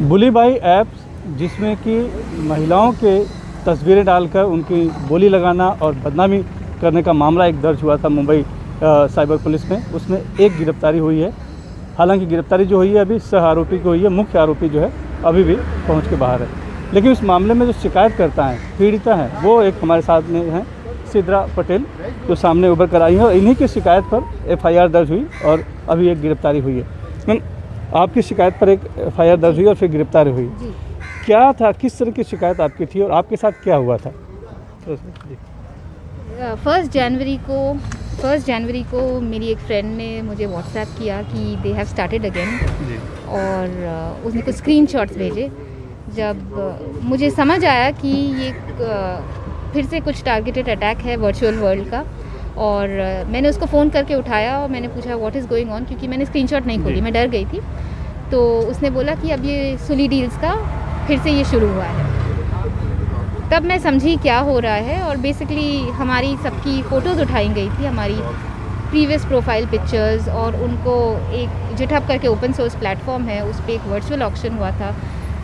Bully by app जिसमें कि महिलाओं के तस्वीरें डालकर उनकी बोली लगाना और बदनामी करने का मामला एक दर्ज हुआ था मुंबई साइबर पुलिस में। उसमें एक गिरफ्तारी हुई है। हालांकि गिरफ्तारी जो हुई है अभी सह आरोपी की हुई है, मुख्य आरोपी जो है अभी भी पहुंच के बाहर है। लेकिन उस मामले में जो शिकायतकर्ता हैं, पीड़िता हैं, वो एक हमारे साथ में हैं, सिद्रा पटेल, जो सामने उभर कर आई हैं और इन्हीं की शिकायत पर एफआईआर दर्ज हुई और अभी एक गिरफ्तारी हुई है। मैम, आपकी शिकायत पर एक एफआईआर दर्ज हुई और फिर गिरफ्तारी हुई, क्या था, किस तरह की शिकायत आपकी थी और आपके साथ क्या हुआ था? फर्स्ट जनवरी को मेरी एक फ्रेंड ने मुझे व्हाट्सएप किया कि दे हैव स्टार्टेड अगेन, और उसने कुछ स्क्रीनशॉट्स भेजे। जब मुझे समझ आया कि ये फिर से कुछ टारगेटेड अटैक है वर्चुअल वर्ल्ड का, और मैंने उसको फ़ोन करके उठाया और मैंने पूछा व्हाट इज़ गोइंग ऑन, क्योंकि मैंने स्क्रीनशॉट नहीं खोली, मैं डर गई थी। तो उसने बोला कि अब ये सुली डील्स का फिर से ये शुरू हुआ है। तब मैं समझी क्या हो रहा है, और बेसिकली हमारी सबकी फ़ोटोज़ उठाई गई थी, हमारी प्रीवियस प्रोफाइल पिक्चर्स, और उनको एक जिटहब करके ओपन सोर्स प्लेटफॉर्म है, उस पर एक वर्चुअल ऑक्शन हुआ था।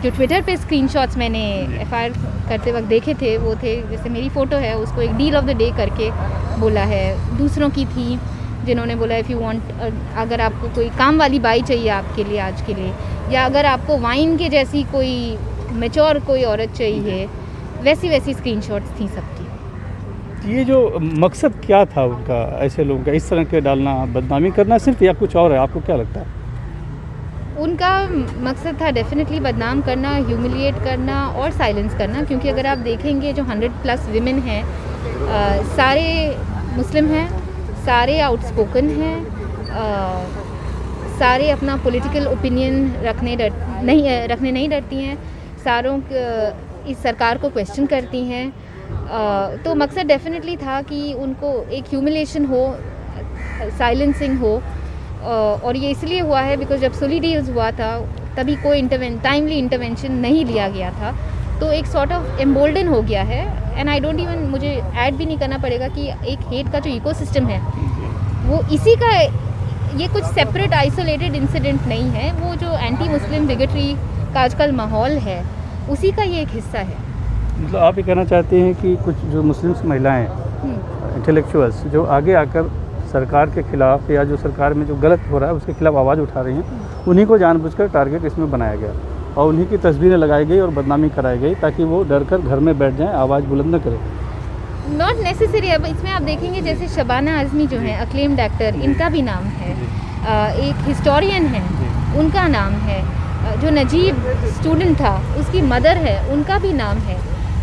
जो ट्विटर पे स्क्रीनशॉट्स मैंने एफआईआर करते वक्त देखे थे वो थे, जैसे मेरी फ़ोटो है उसको एक डील ऑफ द डे करके बोला है। दूसरों की थी जिन्होंने बोला इफ़ यू वांट, अगर आपको कोई काम वाली बाई चाहिए आपके लिए आज के लिए, या अगर आपको वाइन के जैसी कोई मैच्योर कोई औरत चाहिए, वैसी स्क्रीनशॉट्स थी सबकी। ये जो मकसद क्या था उनका, ऐसे लोगों का इस तरह के डालना, बदनामी करना सिर्फ, या कुछ और है? आपको क्या लगता है? उनका मकसद था डेफिनेटली बदनाम करना, ह्यूमिलिएट करना और साइलेंस करना, क्योंकि अगर आप देखेंगे जो 100+ विमेन हैं, सारे मुस्लिम हैं, सारे आउटस्पोकन हैं, सारे अपना पॉलिटिकल ओपिनियन रखने नहीं डरती हैं, सारों इस सरकार को क्वेश्चन करती हैं। तो मकसद डेफिनेटली था कि उनको एक ह्यूमिलेशन हो, साइलेंसिंग हो, और ये इसलिए हुआ है बिकॉज जब सुली डील्स हुआ था तभी कोई टाइमली इंटरवेंशन नहीं लिया गया था, तो एक सॉर्ट ऑफ एम्बोल्डन हो गया है। एंड आई डोंट इवन, मुझे ऐड भी नहीं करना पड़ेगा कि एक हेट का जो इकोसिस्टम है वो इसी का, ये कुछ सेपरेट आइसोलेटेड इंसिडेंट नहीं है, वो जो एंटी मुस्लिम बिगेटरी का आजकल माहौल है उसी का ये एक हिस्सा है। मतलब आप ये कहना चाहते हैं कि कुछ जो मुस्लिम महिलाएं, इंटेलेक्चुअल्स, जो आगे आकर सरकार के खिलाफ या जो सरकार में जो गलत हो रहा है उसके खिलाफ आवाज़ उठा रही हैं, उन्हीं को जानबूझकर टारगेट इसमें बनाया गया और उन्हीं की तस्वीरें लगाई गई और बदनामी कराई गई ताकि वो डर कर घर में बैठ जाएं, आवाज़ बुलंद न करें। Not necessary. अब इसमें आप देखेंगे जैसे शबाना आज़मी जो है अक्लेम्ड एक्टर, इनका भी नाम है, एक हिस्टोरियन है उनका नाम है, जो नजीब स्टूडेंट था उसकी मदर है उनका भी नाम है।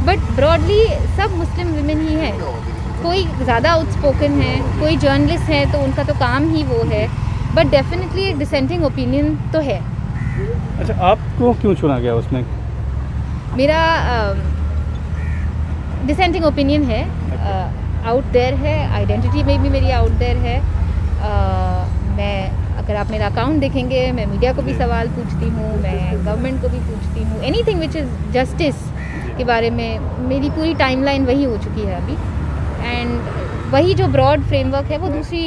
बट ब्रॉडली सब मुस्लिम विमेन ही हैं, कोई ज़्यादा आउटस्पोकन है, कोई जर्नलिस्ट है तो उनका तो काम ही वो है, बट डेफिनेटली एक डिसेंटिंग ओपिनियन तो है। अच्छा, आपको क्यों चुना गया उसमें? मेरा डिसेंटिंग ओपिनियन है, आउट देयर है, आइडेंटिटी में भी मेरी आउट देयर है। मैं, अगर आप मेरा अकाउंट देखेंगे, मैं मीडिया को भी सवाल पूछती हूँ, मैं गवर्नमेंट को भी पूछती हूँ, एनीथिंग विच इज़ जस्टिस के बारे में मेरी पूरी टाइमलाइन वही हो चुकी है अभी। एंड वही जो ब्रॉड फ्रेमवर्क है वो दूसरी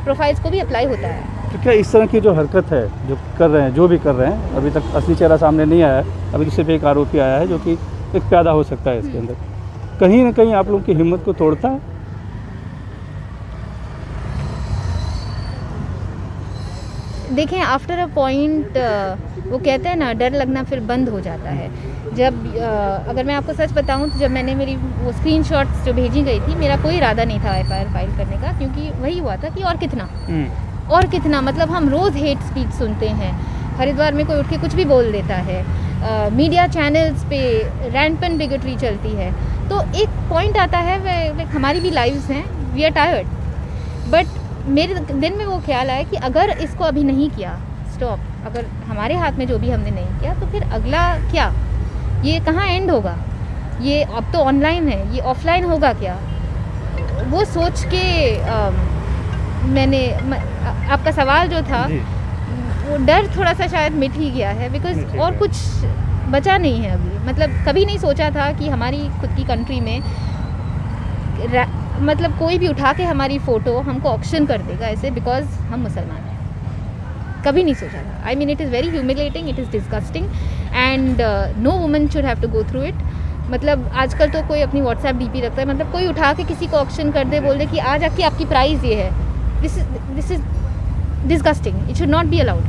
प्रोफाइल्स को भी अप्लाई होता है। तो क्या इस तरह की जो हरकत है जो कर रहे हैं, जो भी कर रहे हैं, अभी तक असली चेहरा सामने नहीं आया है, अभी तो सिर्फ एक आरोपी आया है जो कि एक पैदा हो सकता है इसके अंदर, कहीं ना कहीं आप लोगों की हिम्मत को तोड़ता है? देखें, आफ्टर अ पॉइंट वो कहते हैं ना, डर लगना फिर बंद हो जाता है। जब अगर मैं आपको सच बताऊं तो जब मैंने मेरी वो स्क्रीनशॉट्स जो भेजी गई थी, मेरा कोई इरादा नहीं था एफआईआर फाइल करने का, क्योंकि वही हुआ था कि और कितना मतलब हम रोज़ हेट स्पीच सुनते हैं, हरिद्वार में कोई उठ के कुछ भी बोल देता है, मीडिया चैनल्स पे रैंपेंट बिगेटरी चलती है। तो एक पॉइंट आता है, हमारी भी लाइव्स हैं, वी आर टायर्ड, बट मेरे दिन में वो ख्याल आया कि अगर इसको अभी नहीं किया स्टॉप, अगर हमारे हाथ में जो भी हमने नहीं किया तो फिर अगला क्या, ये कहाँ एंड होगा? ये अब तो ऑनलाइन है, ये ऑफलाइन होगा क्या? वो सोच के मैंने आपका सवाल जो था वो डर थोड़ा सा शायद मिट ही गया है, बिकॉज और कुछ बचा नहीं है अभी। मतलब कभी नहीं सोचा था कि हमारी खुद की कंट्री में मतलब कोई भी उठा के हमारी फ़ोटो हमको ऑक्शन कर देगा ऐसे बिकॉज हम मुसलमान हैं, कभी नहीं सोचा था। I mean it is very humiliating, it is disgusting. And no woman should have to go through it. मतलब आजकल तो कोई अपनी व्हाट्सएप डीपी रखता है, मतलब कोई उठा के किसी को ऑक्शन कर दे, बोल दे कि आज आपकी आपकी प्राइस ये है। This is disgusting, it should not be allowed.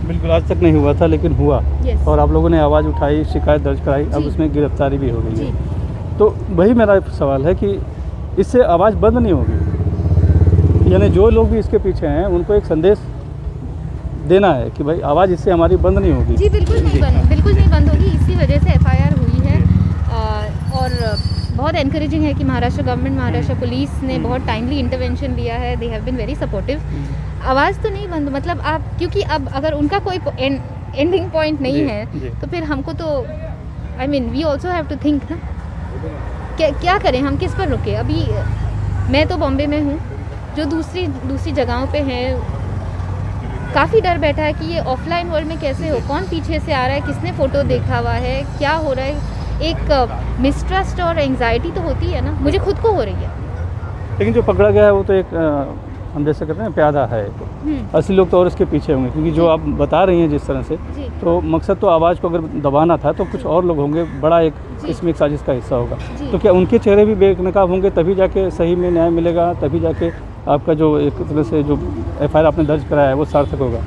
बिल्कुल, आज तक नहीं हुआ था लेकिन हुआ। Yes. और आप लोगों ने आवाज़ उठाई, शिकायत दर्ज कराई, अब जी। उसमें गिरफ्तारी भी हो गई जी है। तो वही मेरा सवाल है कि इससे आवाज़ बंद नहीं होगी, यानी जो लोग भी इसके पीछे हैं उनको एक संदेश देना है कि भाई आवाज़ इससे हमारी बंद नहीं होगी। जी बिल्कुल नहीं बंद होगी। इसी वजह से एफआईआर हुई है। और बहुत एनकरेजिंग है कि महाराष्ट्र गवर्नमेंट, महाराष्ट्र पुलिस ने बहुत टाइमली इंटरवेंशन लिया है। They have been very supportive. आवाज़ तो नहीं बंद, मतलब आप, क्योंकि अब अगर उनका कोई एंडिंग पॉइंट नहीं जी, है जी। तो फिर हमको तो I mean we also have to think ना, क्या करें, हम किस पर रुके। अभी मैं तो बॉम्बे में हूँ, जो दूसरी जगहों पे हैं, काफ़ी डर बैठा है कि ये ऑफलाइन वर्ल्ड में कैसे हो, कौन पीछे से आ रहा है, किसने फ़ोटो देखा हुआ है, क्या हो रहा है। एक मिसट्रस्ट और एंग्जाइटी तो होती है ना, मुझे खुद को हो रही है। लेकिन जो पकड़ा गया है वो तो एक हम जैसे कहते हैं प्यादा है। असली लोग तो और इसके पीछे होंगे, क्योंकि जो आप बता रही हैं जिस तरह से, जी तो मकसद तो आवाज़ को अगर दबाना था तो कुछ और लोग होंगे, बड़ा एक जी। इसमें एक साजिश का हिस्सा होगा। जी। तो क्या उनके चेहरे भी बेनकाब होंगे, तभी जाके सही में न्याय मिलेगा, तभी जाके आपका जो एक तरह से जो एफआईआर आपने दर्ज कराया है वो सार्थक होगा?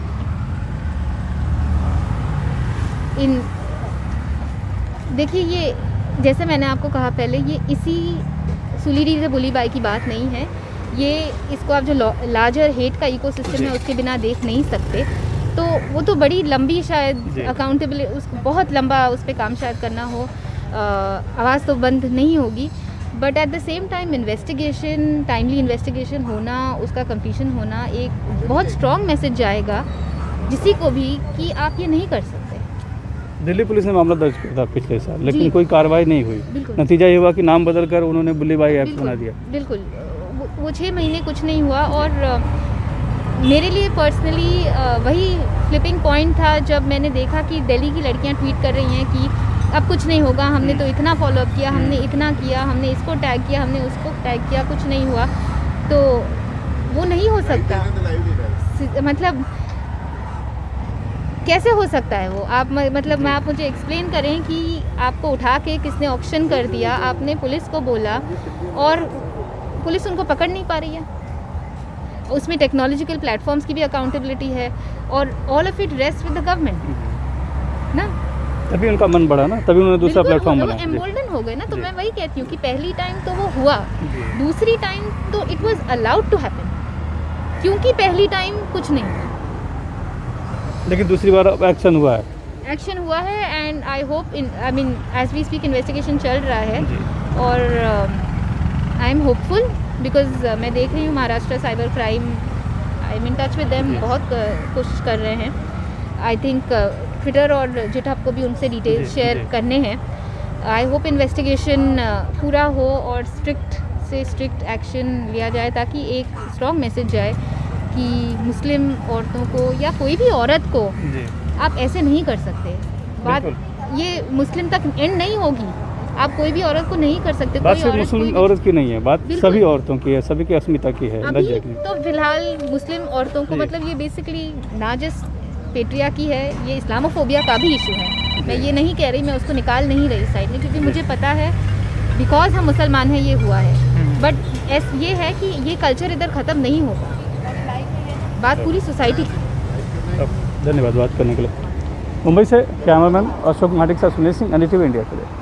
इन देखिए, ये जैसे मैंने आपको कहा पहले, ये इसी सुलीरी से बुली बाई की बात नहीं है। ये इसको आप जो लार्जर हेट का इकोसिस्टम है उसके बिना देख नहीं सकते। तो वो तो बड़ी लंबी शायद अकाउंटेबल, उसको बहुत लंबा उस पर काम शायद करना हो, आवाज़ तो बंद नहीं होगी। But at the same time investigation, timely investigation होना, उसका कंप्लीशन होना, एक बहुत स्ट्रॉन्ग मैसेज जाएगा किसी को भी कि आप ये नहीं कर सकते। दिल्ली पुलिस ने मामला दर्ज किया था पिछले साल, लेकिन जी। कोई कार्रवाई नहीं हुई। बिल्कुल। नतीजा ये हुआ कि नाम बदल कर उन्होंने बुल्ली बाई एक्ट बना दिया। बिल्कुल, वो 6 महीने कुछ नहीं हुआ। और मेरे लिए पर्सनली वही फ्लिपिंग पॉइंट था जब मैंने देखा कि दिल्ली की लड़कियां ट्वीट कर रही हैं कि अब कुछ नहीं होगा, हमने तो इतना फॉलोअप किया, हमने इतना किया, हमने इसको टैग किया, हमने उसको टैग किया, कुछ नहीं हुआ। तो वो नहीं हो सकता, मतलब कैसे हो सकता है वो? आप मतलब आप मुझे एक्सप्लेन करें कि आपको उठा के किसने ऑक्शन कर दिया, आपने पुलिस को बोला और पुलिस उनको पकड़ नहीं पा रही है। उसमें टेक्नोलॉजिकल प्लेटफॉर्म्स की भी अकाउंटेबिलिटी है और all of it rest with the government ना। तभी उनका मन बढ़ा ना, तभी उन्होंने दूसरा बिल्कुल, प्लेटफॉर्म वो बनाया। एम्बोल्डन हो गए ना। तो जी। मैं वही कहती हूँ कि पहली टाइम तो वो हुआ, दूसरी टाइम तो it was allowed to happen, क्योंकि पहली टाइम कुछ नहीं हुआ, लेकिन दूसरी बार एक्शन हुआ है। एक्शन हुआ है। And I hope, I mean as we speak investigation चल रहा है और आई एम होपफुल बिकॉज मैं देख रही हूँ Maharashtra cyber crime, I am in touch with them, बहुत कोशिश कर रहे हैं। आई थिंक ट्विटर और जिटहब को भी उनसे डिटेल्स जी, शेयर जी। करने हैं। आई होप इन्वेस्टिगेशन पूरा हो और स्ट्रिक्ट से स्ट्रिक्ट एक्शन लिया जाए, ताकि एक स्ट्रॉन्ग मैसेज जाए कि मुस्लिम औरतों को या कोई भी औरत को जी। आप ऐसे नहीं कर सकते। बात ये मुस्लिम तक एंड नहीं होगी, आप कोई भी औरत को नहीं कर सकते। बात कोई सिर्फ औरत मुस्लिम कोई भी- औरत की नहीं है, बात बिल्कुल। सभी औरतों की है, सभी की अस्मिता की है, अभी लज्जा की। तो फिलहाल मुस्लिम औरतों को जी। मतलब ये बेसिकली ना जस्ट पेट्रियार्की है, ये इस्लामोफोबिया का भी इशू है। मैं ये नहीं कह रही, मैं उसको निकाल नहीं रही साइड में, क्योंकि मुझे पता है बिकॉज हम मुसलमान हैं ये हुआ है। बट ये है कि ये कल्चर इधर ख़त्म नहीं होगा, बात पूरी सोसाइटी की। धन्यवाद बात करने के लिए। मुंबई से कैमरामैन अशोक माटिक के साथ Sunil Singh, NDTV India today.